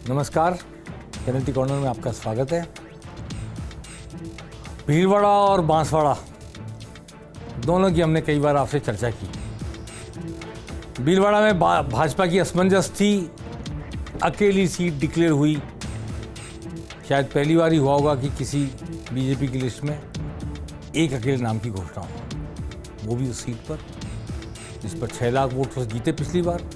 नमस्कार, penalty corner में आपका स्वागत है। भीलवाड़ा और बांसवाड़ा दोनों की हमने कई बार आपसे चर्चा की। भीलवाड़ा में भाजपा की असमंजस थी, अकेली सीट डिक्लेयर हुई। शायद पहली बार ही हुआ होगा कि किसी बीजेपी की लिस्ट में एक अकेले नाम की घोषणा हो, वो भी उस सीट पर जिस पर 6 लाख वोट जीते पिछली बार,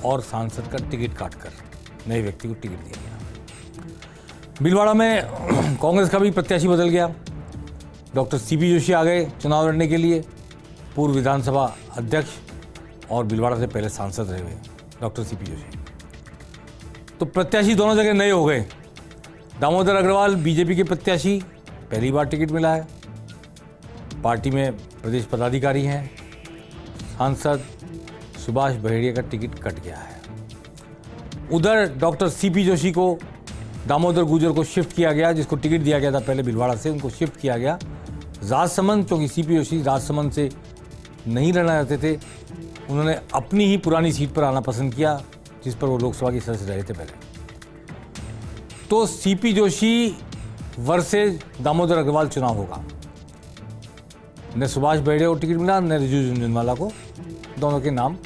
और सांसद का टिकट काटकर नए व्यक्ति को टिकट दिया गया। भीलवाड़ा में कांग्रेस का भी प्रत्याशी बदल गया। डॉक्टर सीपी जोशी आ गए चुनाव लड़ने के लिए, पूर्व विधानसभा अध्यक्ष और भीलवाड़ा से पहले सांसद रहे हुए डॉक्टर सीपी जोशी। तो प्रत्याशी दोनों जगह नए हो गए। दामोदर अग्रवाल बीजेपी के प्रत्याशी, पहली बार टिकट मिला है, पार्टी में प्रदेश पदाधिकारी हैं। सांसद सुभाष बहेड़िया का टिकट कट गया है। उधर डॉक्टर सीपी जोशी को दामोदर गुजर को शिफ्ट किया गया, जिसको टिकट दिया गया था पहले भीलवाड़ा से, उनको शिफ्ट किया गया राजसमंद, क्योंकि सीपी जोशी राजसमंद से नहीं लड़ना चाहते थे। उन्होंने अपनी ही पुरानी सीट पर आना पसंद किया, जिस पर वो लोकसभा के सदस्य रहे थे पहले। तो सीपी जोशी वर्सेस दामोदर अग्रवाल चुनाव होगा। न सुभाष बहेड़िया को टिकट मिला, न रिजू झुनझुनवाला को। दोनों के नाम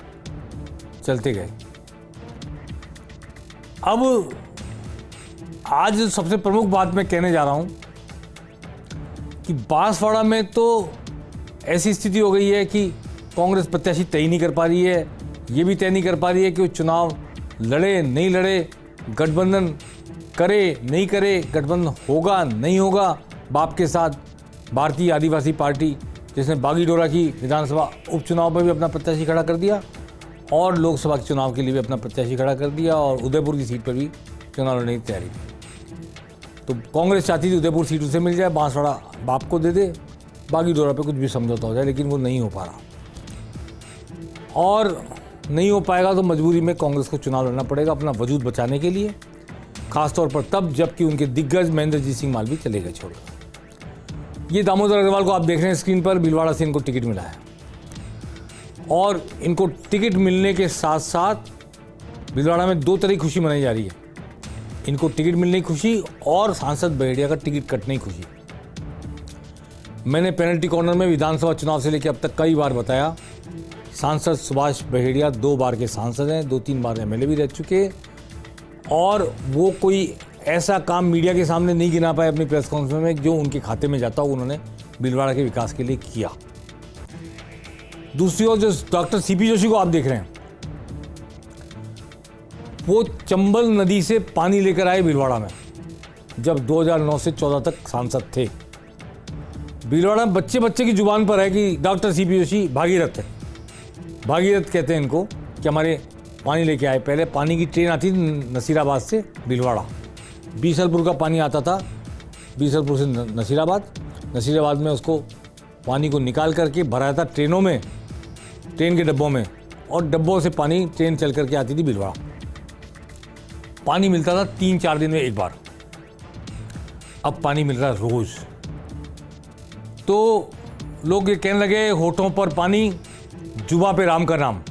चलते गए। अब आज सबसे प्रमुख बात मैं कहने जा रहा हूं कि बांसवाड़ा में तो ऐसी स्थिति हो गई है कि कांग्रेस प्रत्याशी तय नहीं कर पा रही है, ये भी तय नहीं कर पा रही है कि वो चुनाव लड़े नहीं लड़े, गठबंधन करे नहीं करे, गठबंधन होगा नहीं होगा बाप के साथ। भारतीय आदिवासी पार्टी जिसने बागीडोरा की विधानसभा उपचुनाव पर भी अपना प्रत्याशी खड़ा कर दिया और लोकसभा के चुनाव के लिए भी अपना प्रत्याशी खड़ा कर दिया, और उदयपुर की सीट पर भी चुनाव लड़ने की तैयारी की। तो कांग्रेस चाहती थी उदयपुर सीट उसे मिल जाए, बांसवाड़ा बाप को दे दे, बागीडोरा पे कुछ भी समझौता हो जाए, लेकिन वो नहीं हो पा रहा। और नहीं हो पाएगा तो मजबूरी में कांग्रेस को चुनाव लड़ना पड़ेगा अपना वजूद बचाने के लिए, खासतौर पर तब जबकि उनके दिग्गज महेंद्रजीत सिंह मालवी चले गए छोड़कर। ये दामोदर अग्रवाल को आप देख रहे हैं स्क्रीन पर, भीलवाड़ा से इनको टिकट मिला है, और इनको टिकट मिलने के साथ साथ भीलवाड़ा में 2 तरह की खुशी मनाई जा रही है। इनको टिकट मिलने की खुशी और सांसद बहेड़िया का टिकट कटने की खुशी। मैंने पेनल्टी कॉर्नर में विधानसभा चुनाव से लेकर अब तक कई बार बताया, सांसद सुभाष बहेड़िया 2 बार के सांसद हैं, 2-3 बार एमएलए भी रह चुके, और वो कोई ऐसा काम मीडिया के सामने नहीं गिना पाए अपनी प्रेस कॉन्फ्रेंस में जो उनके खाते में जाता हो उन्होंने भीलवाड़ा के विकास के लिए किया। दूसरी ओर जो डॉक्टर सीपी जोशी को आप देख रहे हैं, वो चंबल नदी से पानी लेकर आए भीलवाड़ा में, जब 2009 से 14 तक सांसद थे। भीलवाड़ा में बच्चे बच्चे की जुबान पर है कि डॉक्टर सीपी जोशी भागीरथ है। भागीरथ कहते हैं इनको कि हमारे पानी लेके आए। पहले पानी की ट्रेन आती थी नसीराबाद से भीलवाड़ा, बीसलपुर का पानी आता था, बीसलपुर से नसीराबाद में उसको पानी को निकाल करके भराया था ट्रेनों में, ट्रेन के डब्बों में, और डब्बों से पानी ट्रेन चल करके आती थी भीलवाड़ा। पानी मिलता था 3-4 दिन में एक बार, अब पानी मिल रहा है रोज। तो लोग ये कहने लगे होठों पर पानी, जुबां पे राम का नाम।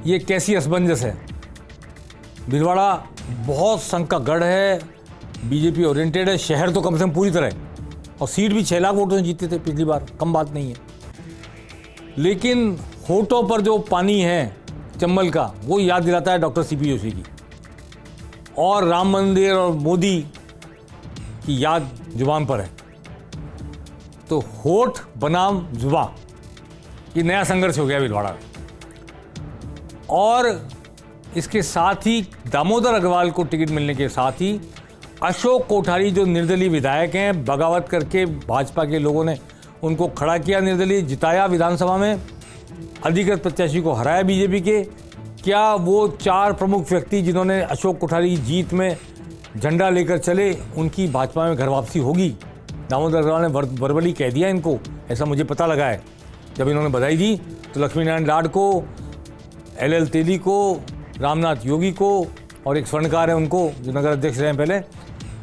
ये कैसी असमंजस है। भीलवाड़ा बहुत संघ का गढ़ है, बीजेपी ओरिएंटेड है, शहर तो कम से कम पूरी तरह, और सीट भी 6 लाख वोटों से जीते थे पिछली बार, कम बात नहीं है। लेकिन होठों पर जो पानी है चंबल का, वो याद दिलाता है डॉक्टर सीपी जोशी की, और राम मंदिर और मोदी की याद जुबान पर है। तो होठ बनाम जुबां, ये नया संघर्ष हो गया भीलवाड़ा में। और इसके साथ ही दामोदर अग्रवाल को टिकट मिलने के साथ ही अशोक कोठारी जो निर्दलीय विधायक हैं, बगावत करके भाजपा के लोगों ने उनको खड़ा किया, निर्दलीय जिताया विधानसभा में, अधिकृत प्रत्याशी को हराया बीजेपी के। क्या वो 4 प्रमुख व्यक्ति जिन्होंने अशोक कोठारी की जीत में झंडा लेकर चले, उनकी भाजपा में घर वापसी होगी? दामोदर अग्रवाल ने वर्बली कह दिया इनको, ऐसा मुझे पता लगा है। जब इन्होंने बधाई दी तो लक्ष्मी नारायण लाड को, LL तेली को, रामनाथ योगी को, और एक स्वर्णकार है उनको जो नगर अध्यक्ष रहे हैं पहले,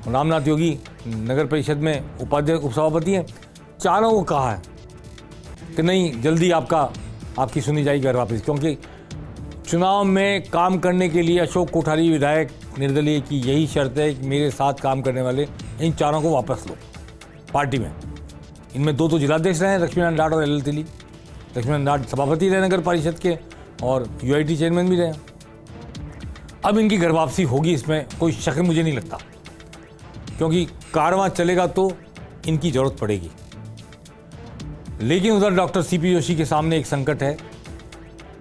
रामनाथ योगी नगर परिषद में उपाध्यक्ष उपसभापति हैं, चारों को कहा है कि नहीं, जल्दी आपकी सुनी जाएगी घर वापस, क्योंकि चुनाव में काम करने के लिए अशोक कोठारी विधायक निर्दलीय की यही शर्त है कि मेरे साथ काम करने वाले इन चारों को वापस लो पार्टी में। इनमें दो तो जिलाध्यक्ष रहे हैं, लक्ष्मीनारायण डाट और एल तिली। लक्ष्मीनारायण डाट सभापति रहे नगर परिषद के और यूआईटी चेयरमैन भी रहे। अब इनकी घर वापसी होगी, इसमें कोई शक मुझे नहीं लगता, क्योंकि कारवां चलेगा तो इनकी जरूरत पड़ेगी। लेकिन उधर डॉक्टर सीपी जोशी के सामने एक संकट है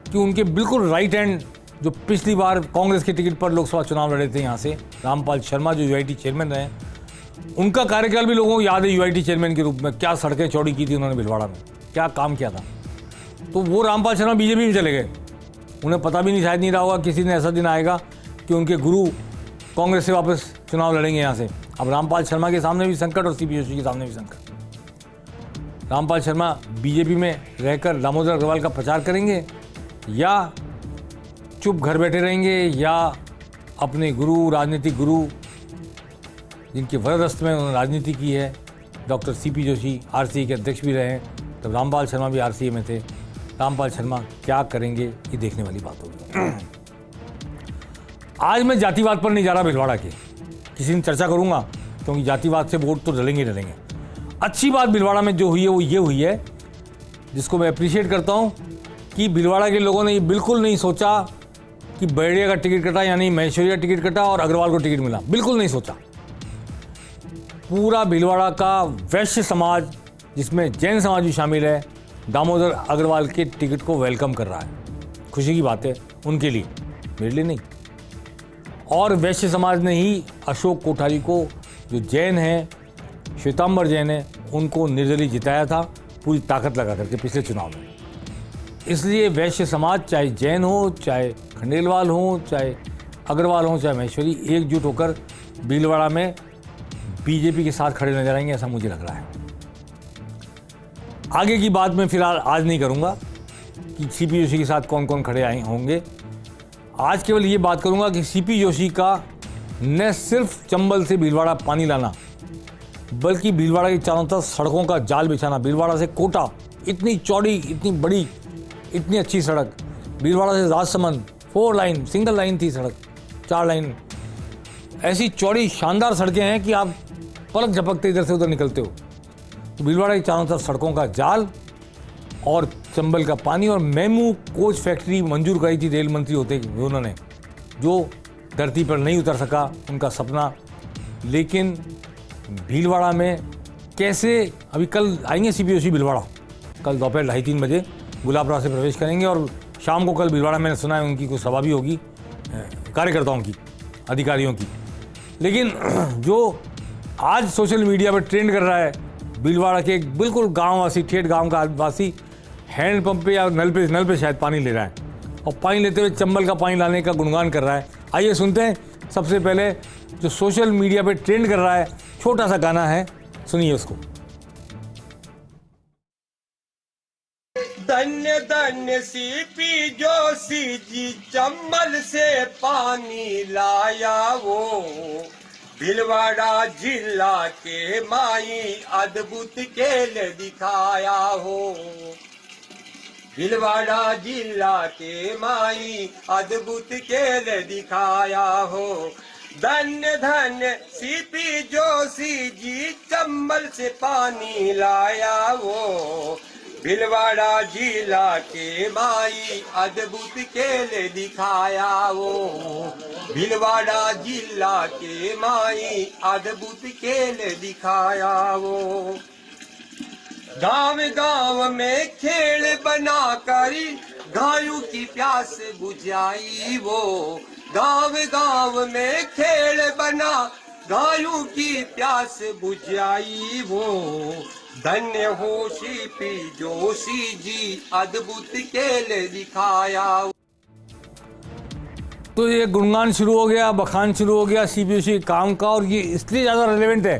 कि उनके बिल्कुल राइट हैंड, जो पिछली बार कांग्रेस के टिकट पर लोकसभा चुनाव लड़े थे यहाँ से, रामपाल शर्मा जो यूआईटी चेयरमैन रहे, उनका कार्यकाल भी लोगों को याद है यूआईटी चेयरमैन के रूप में। क्या सड़कें चौड़ी की थी उन्होंने भीलवाड़ा में, क्या काम किया था। तो वो रामपाल शर्मा बीजेपी में चले गए। उन्हें पता भी नहीं, शायद नहीं रहा होगा किसी ने ऐसा दिन आएगा कि उनके गुरु कांग्रेस से वापस चुनाव लड़ेंगे यहाँ से। अब रामपाल शर्मा के सामने भी संकट और सीपी जोशी के सामने भी संकट। रामपाल शर्मा बीजेपी में रहकर दामोदर अग्रवाल का प्रचार करेंगे या चुप घर बैठे रहेंगे, या अपने गुरु, राजनीतिक गुरु जिनके वरदस्त में उन्होंने राजनीति की है, डॉक्टर सीपी जोशी आरसीए के अध्यक्ष भी रहे हैं, तब रामपाल शर्मा भी आरसीए में थे। रामपाल शर्मा क्या करेंगे ये देखने वाली बात होगी। आज मैं जातिवाद पर नहीं जा रहा भीलवाड़ा के, किसी दिन चर्चा करूंगा, क्योंकि जातिवाद से वोट तो डलेंगे डलेंगे। अच्छी बात भीलवाड़ा में जो हुई है वो ये हुई है, जिसको मैं अप्रिशिएट करता हूं, कि भीलवाड़ा के लोगों ने ये बिल्कुल नहीं सोचा कि बैरिया का टिकट कटा, यानी महेश्वरी का टिकट कटा और अग्रवाल को टिकट मिला, बिल्कुल नहीं सोचा। पूरा भीलवाड़ा का वैश्य समाज, जिसमें जैन समाज भी शामिल है, दामोदर अग्रवाल के टिकट को वेलकम कर रहा है। खुशी की बात है उनके लिए, मेरे लिए नहीं। और वैश्य समाज ने ही अशोक कोठारी को, जो जैन हैं, श्वेतांबर जैन है, उनको निर्दलीय जिताया था पूरी ताकत लगा करके पिछले चुनाव में। इसलिए वैश्य समाज, चाहे जैन हो, चाहे खंडेलवाल हो, चाहे अग्रवाल हो, चाहे महेश्वरी, एकजुट होकर भीलवाड़ा में बीजेपी के साथ खड़े नजर आएंगे, ऐसा मुझे लग रहा है। आगे की बात मैं फिलहाल आज नहीं करूंगा कि सीपी जोशी के साथ कौन कौन खड़े आए होंगे। आज केवल ये बात करूंगा कि सीपी जोशी का न सिर्फ चंबल से भीलवाड़ा पानी लाना, बल्कि भीलवाड़ा के चारों तरफ सड़कों का जाल बिछाना। भीलवाड़ा से कोटा, इतनी चौड़ी, इतनी बड़ी, इतनी अच्छी सड़क। भीलवाड़ा से राजसमंद 4 लाइन, सिंगल लाइन थी सड़क, 4 लाइन, ऐसी चौड़ी शानदार सड़कें हैं कि आप पलक झपकते इधर से उधर निकलते हो। तो भीलवाड़ा के चारों तरफ सड़कों का जाल और चंबल का पानी। और मेमू कोच फैक्ट्री मंजूर कराई थी रेल मंत्री होते उन्होंने, जो धरती पर नहीं उतर सका उनका सपना। लेकिन भीलवाड़ा में कैसे, अभी कल आएंगे सीपी जोशी भीलवाड़ा, कल दोपहर 2:30-3 बजे गुलाबराव से प्रवेश करेंगे, और शाम को कल भीलवाड़ा मैंने सुना है उनकी कोई सभा भी होगी कार्यकर्ताओं की, अधिकारियों की। लेकिन जो आज सोशल मीडिया पर ट्रेंड कर रहा है, भीलवाड़ा के एक बिल्कुल गांववासी, ठेठ गांव का आदिवासी हैंडपंप पे या नल पे शायद पानी ले रहा है, और पानी लेते हुए चंबल का पानी लाने का गुणगान कर रहा है। आइए सुनते हैं सबसे पहले जो सोशल मीडिया पे ट्रेंड कर रहा है, छोटा सा गाना है, सुनिए उसको। धन्य धन्य सीपी जोशी जी, चंबल से पानी लाया वो, भीलवाड़ा जिला के माई अद्भुत खेल दिखाया हो। भीलवाड़ा जिला के माई अद्भुत खेल दिखाया हो। धन्य धन्य सीपी जोशी जी, चंबल से पानी लाया वो, भीलवाड़ा जिला के माई अद्भुत खेल दिखाया वो। भीलवाड़ा जिला के माई अद्भुत खेल दिखाया वो। गांव गांव में खेल बना कर गायों की प्यास बुझाई वो। गांव गांव में खेल बना गायों की प्यास बुझाई वो। धन्य हो सीपी जोशी जी, अद्भुत खेल दिखाया। तो ये गुणगान शुरू हो गया, बखान शुरू हो गया सीपी जोशी के काम का, और ये इसलिए ज़्यादा रेलेवेंट है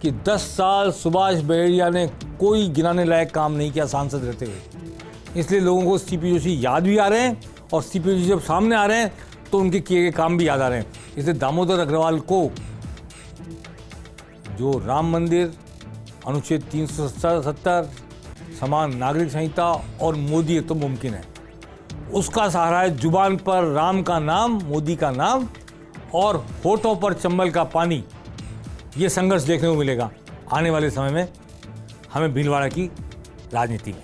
कि 10 साल सुभाष बहेड़िया ने कोई गिनाने लायक काम नहीं किया सांसद रहते हुए। इसलिए लोगों को सीपी जोशी याद भी आ रहे हैं, और सीपी जोशी जब सामने आ रहे हैं तो उनके किए गए काम भी याद आ रहे हैं। इसलिए दामोदर अग्रवाल को जो राम मंदिर, अनुच्छेद 370, समान नागरिक संहिता और मोदी तो मुमकिन है, उसका सहारा है जुबान पर राम का नाम, मोदी का नाम और होठों पर चंबल का पानी। ये संघर्ष देखने को मिलेगा आने वाले समय में हमें भीलवाड़ा की राजनीति में।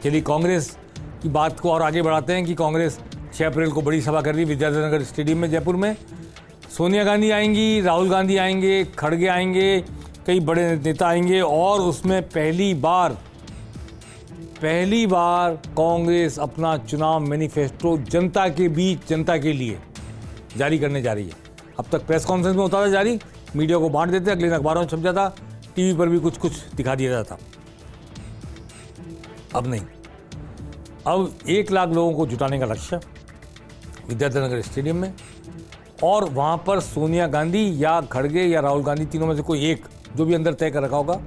चलिए कांग्रेस की बात को और आगे बढ़ाते हैं कि कांग्रेस 6 अप्रैल को बड़ी सभा कर रही है विद्याधर स्टेडियम में जयपुर में। सोनिया गांधी आएंगी, राहुल गांधी आएंगे, खड़गे आएंगे, कई बड़े नेता आएंगे और उसमें पहली बार कांग्रेस अपना चुनाव मैनिफेस्टो जनता के बीच, जनता के लिए जारी करने जा रही है। अब तक प्रेस कॉन्फ्रेंस में होता था जारी, मीडिया को बांट देते, अगले दिन अखबारों में छप जाता, टीवी पर भी कुछ कुछ दिखा दिया जाता। अब नहीं, अब 1 लाख लोगों को जुटाने का लक्ष्य विद्याधर स्टेडियम में, और वहां पर सोनिया गांधी या खड़गे या राहुल गांधी, तीनों में से कोई एक, जो भी अंदर तय कर रखा होगा,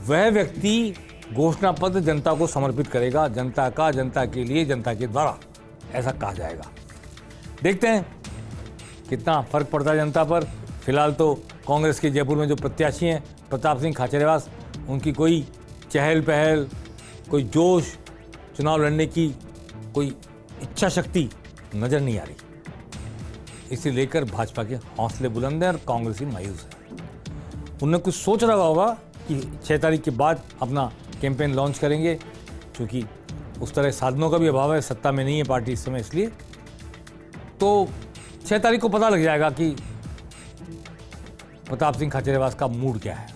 वह व्यक्ति घोषणा पत्र जनता को समर्पित करेगा। जनता का, जनता के लिए, जनता के द्वारा, ऐसा कहा जाएगा। देखते हैं कितना फर्क पड़ता है जनता पर। फिलहाल तो कांग्रेस के जयपुर में जो प्रत्याशी हैं प्रताप सिंह खाचरियावास, उनकी कोई चहल पहल, कोई जोश, चुनाव लड़ने की कोई इच्छा शक्ति नजर नहीं आ रही। इसे लेकर भाजपा के हौसले बुलंद हैं और कांग्रेसी मायूस है। उन्होंने कुछ सोच रहा होगा कि 6 तारीख के बाद अपना कैंपेन लॉन्च करेंगे, क्योंकि उस तरह साधनों का भी अभाव है, सत्ता में नहीं है पार्टी इस समय, इसलिए तो 6 तारीख को पता लग जाएगा कि प्रताप सिंह खाचरियावास का मूड क्या है।